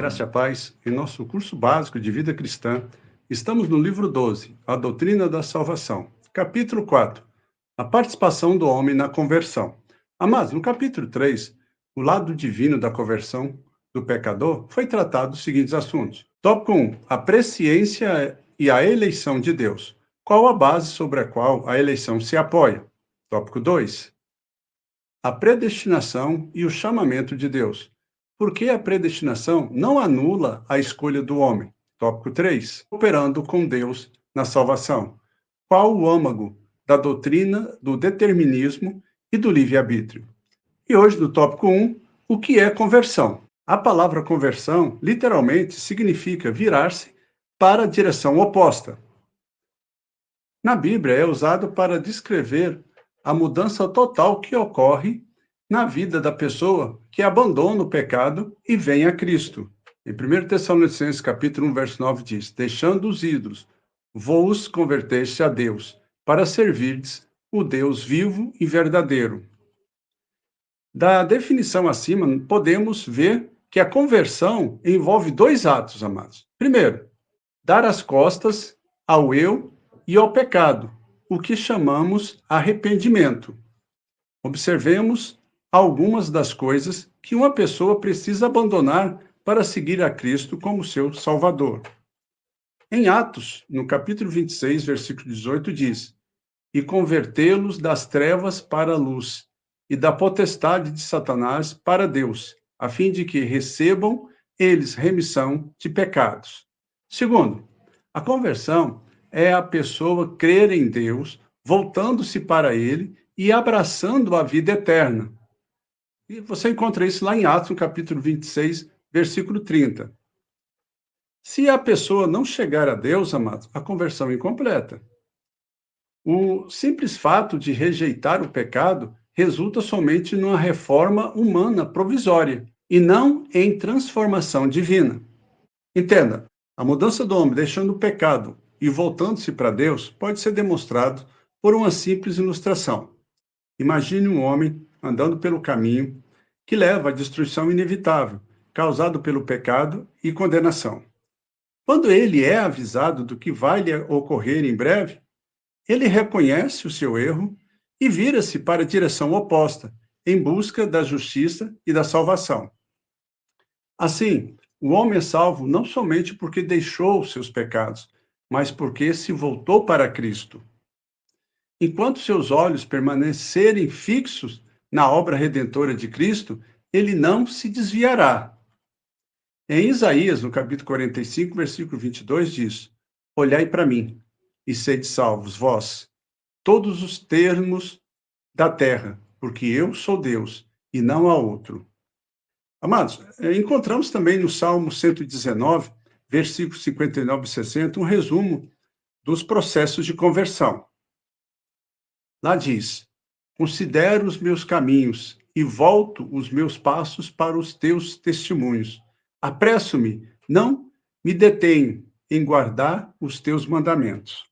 Graça e a paz. Em nosso curso básico de vida cristã, estamos no livro 12, A Doutrina da Salvação, capítulo 4, a participação do homem na conversão. Amados, no capítulo 3, o lado divino da conversão do pecador, foi tratado os seguintes assuntos. Tópico 1, a presciência e a eleição de Deus. Qual a base sobre a qual a eleição se apoia? Tópico 2, a predestinação e o chamamento de Deus. Porque a predestinação não anula a escolha do homem. Tópico 3. Operando com Deus na salvação. Qual o âmago da doutrina do determinismo e do livre-arbítrio? E hoje, no tópico 1, o que é conversão? A palavra conversão, literalmente, significa virar-se para a direção oposta. Na Bíblia, é usado para descrever a mudança total que ocorre na vida da pessoa que abandona o pecado e vem a Cristo. Em 1 Tessalonicenses, capítulo 1, verso 9, diz: deixando os ídolos, vos converteste a Deus, para servirdes o Deus vivo e verdadeiro. Da definição acima, podemos ver que a conversão envolve dois atos, amados. Primeiro, dar as costas ao eu e ao pecado, o que chamamos arrependimento. Observemos algumas das coisas que uma pessoa precisa abandonar para seguir a Cristo como seu Salvador. Em Atos, no capítulo 26, versículo 18, diz: e convertê-los das trevas para a luz, e da potestade de Satanás para Deus, a fim de que recebam eles remissão de pecados. Segundo, a conversão é a pessoa crer em Deus, voltando-se para Ele e abraçando a vida eterna. E você encontra isso lá em Atos, no capítulo 26, versículo 30. Se a pessoa não chegar a Deus, amados, a conversão é incompleta. O simples fato de rejeitar o pecado resulta somente numa reforma humana provisória e não em transformação divina. Entenda, a mudança do homem deixando o pecado e voltando-se para Deus pode ser demonstrado por uma simples ilustração. Imagine um homem andando pelo caminho que leva à destruição inevitável, causado pelo pecado e condenação. Quando ele é avisado do que vai lhe ocorrer em breve, ele reconhece o seu erro e vira-se para a direção oposta, em busca da justiça e da salvação. Assim, o homem é salvo não somente porque deixou os seus pecados, mas porque se voltou para Cristo. Enquanto seus olhos permanecerem fixos na obra redentora de Cristo, ele não se desviará. Em Isaías, no capítulo 45, versículo 22, diz: olhai para mim e sede salvos, vós, todos os termos da terra, porque eu sou Deus e não há outro. Amados, encontramos também no Salmo 119, versículos 59 e 60, um resumo dos processos de conversão. Lá diz: considero os meus caminhos e volto os meus passos para os teus testemunhos. Apresso-me, não me detenho em guardar os teus mandamentos.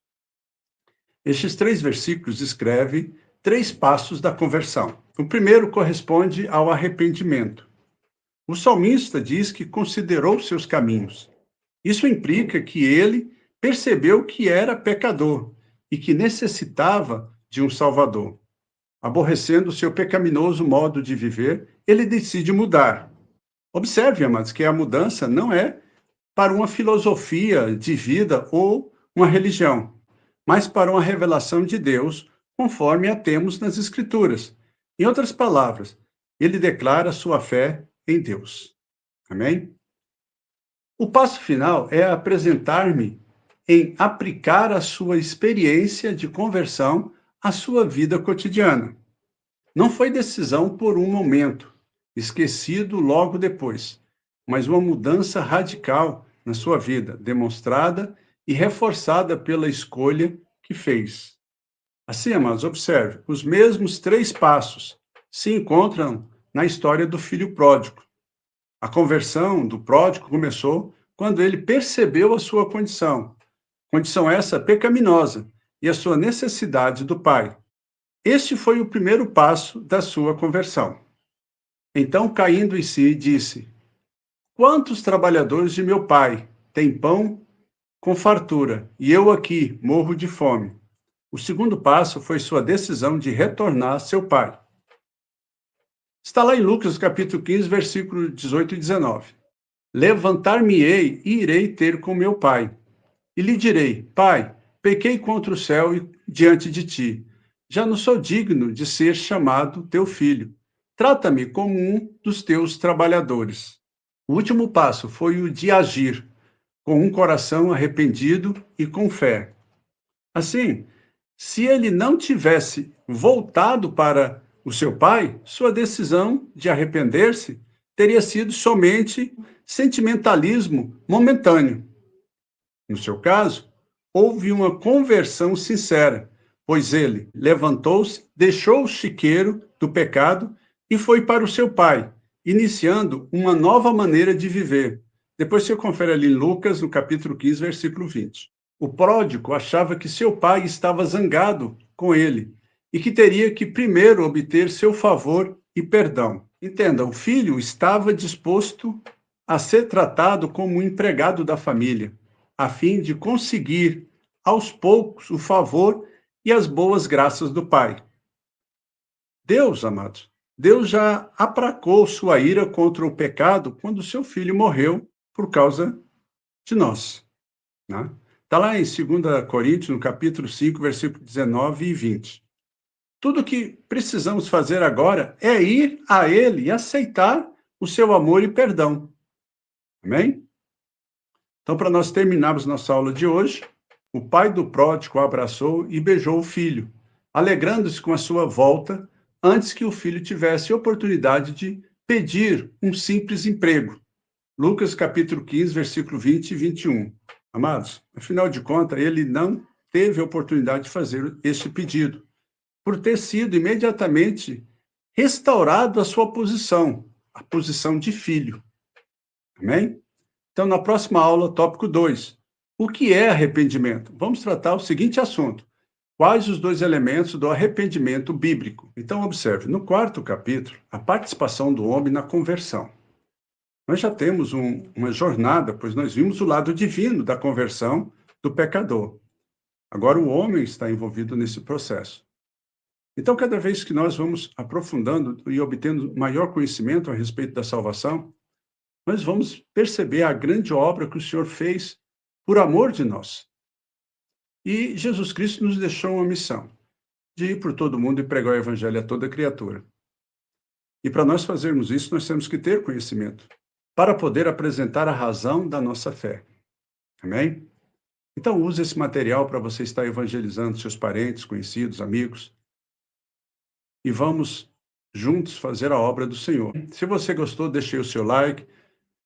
Estes 3 versículos descrevem 3 passos da conversão. O primeiro corresponde ao arrependimento. O salmista diz que considerou seus caminhos. Isso implica que ele percebeu que era pecador e que necessitava de um Salvador. Aborrecendo o seu pecaminoso modo de viver, ele decide mudar. Observe, amados, que a mudança não é para uma filosofia de vida ou uma religião, mas para uma revelação de Deus, conforme a temos nas Escrituras. Em outras palavras, ele declara sua fé em Deus. Amém? O passo final é apresentar-me em aplicar a sua experiência de conversão à sua vida cotidiana. Não foi decisão por um momento, esquecido logo depois, mas uma mudança radical na sua vida, demonstrada e reforçada pela escolha que fez. Assim, amados, observe, os mesmos 3 passos se encontram na história do filho pródigo. A conversão do pródigo começou quando ele percebeu a sua condição essa pecaminosa, e a sua necessidade do Pai. Este foi o primeiro passo da sua conversão. Então, caindo em si, disse: quantos trabalhadores de meu pai têm pão com fartura, e eu aqui morro de fome? O segundo passo foi sua decisão de retornar a seu pai. Está lá em Lucas, capítulo 15, versículo 18 e 19. Levantar-me-ei e irei ter com meu pai. E lhe direi: Pai, pequei contra o céu e diante de ti. Já não sou digno de ser chamado teu filho. Trata-me como um dos teus trabalhadores. O último passo foi o de agir, com um coração arrependido e com fé. Assim, se ele não tivesse voltado para o seu pai, sua decisão de arrepender-se teria sido somente sentimentalismo momentâneo. No seu caso, houve uma conversão sincera, pois ele levantou-se, deixou o chiqueiro do pecado e foi para o seu pai, iniciando uma nova maneira de viver. Depois você confere ali em Lucas, no capítulo 15, versículo 20. O pródigo achava que seu pai estava zangado com ele e que teria que primeiro obter seu favor e perdão. Entenda, o filho estava disposto a ser tratado como um empregado da família, a fim de conseguir, aos poucos, o favor e as boas graças do pai. Deus, amados, Deus já aplacou sua ira contra o pecado quando seu filho morreu por causa de nós, né? Está lá em 2 Coríntios, no capítulo 5, versículo 19 e 20. Tudo o que precisamos fazer agora é ir a Ele e aceitar o seu amor e perdão. Amém? Então, para nós terminarmos nossa aula de hoje, o pai do pródigo o abraçou e beijou o filho, alegrando-se com a sua volta antes que o filho tivesse oportunidade de pedir um simples emprego. Lucas capítulo 15, versículo 20 e 21. Amados, afinal de contas, ele não teve a oportunidade de fazer esse pedido, por ter sido imediatamente restaurado a sua posição, a posição de filho. Amém? Então, na próxima aula, tópico 2. O que é arrependimento? Vamos tratar o seguinte assunto. Quais os dois elementos do arrependimento bíblico? Então, observe, no quarto capítulo, a participação do homem na conversão. Nós já temos uma jornada, pois nós vimos o lado divino da conversão do pecador. Agora o homem está envolvido nesse processo. Então, cada vez que nós vamos aprofundando e obtendo maior conhecimento a respeito da salvação, nós vamos perceber a grande obra que o Senhor fez por amor de nós. E Jesus Cristo nos deixou uma missão de ir por todo mundo e pregar o evangelho a toda criatura. E para nós fazermos isso, nós temos que ter conhecimento para poder apresentar a razão da nossa fé. Amém? Então, use esse material para você estar evangelizando seus parentes, conhecidos, amigos. E vamos juntos fazer a obra do Senhor. Se você gostou, deixe aí o seu like.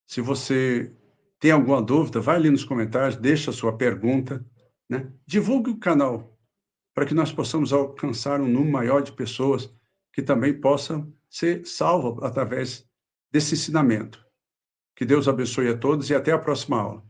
Se você tem alguma dúvida, vai ali nos comentários, deixa a sua pergunta, né? Divulgue o canal para que nós possamos alcançar um número maior de pessoas que também possam ser salvas através desse ensinamento. Que Deus abençoe a todos e até a próxima aula.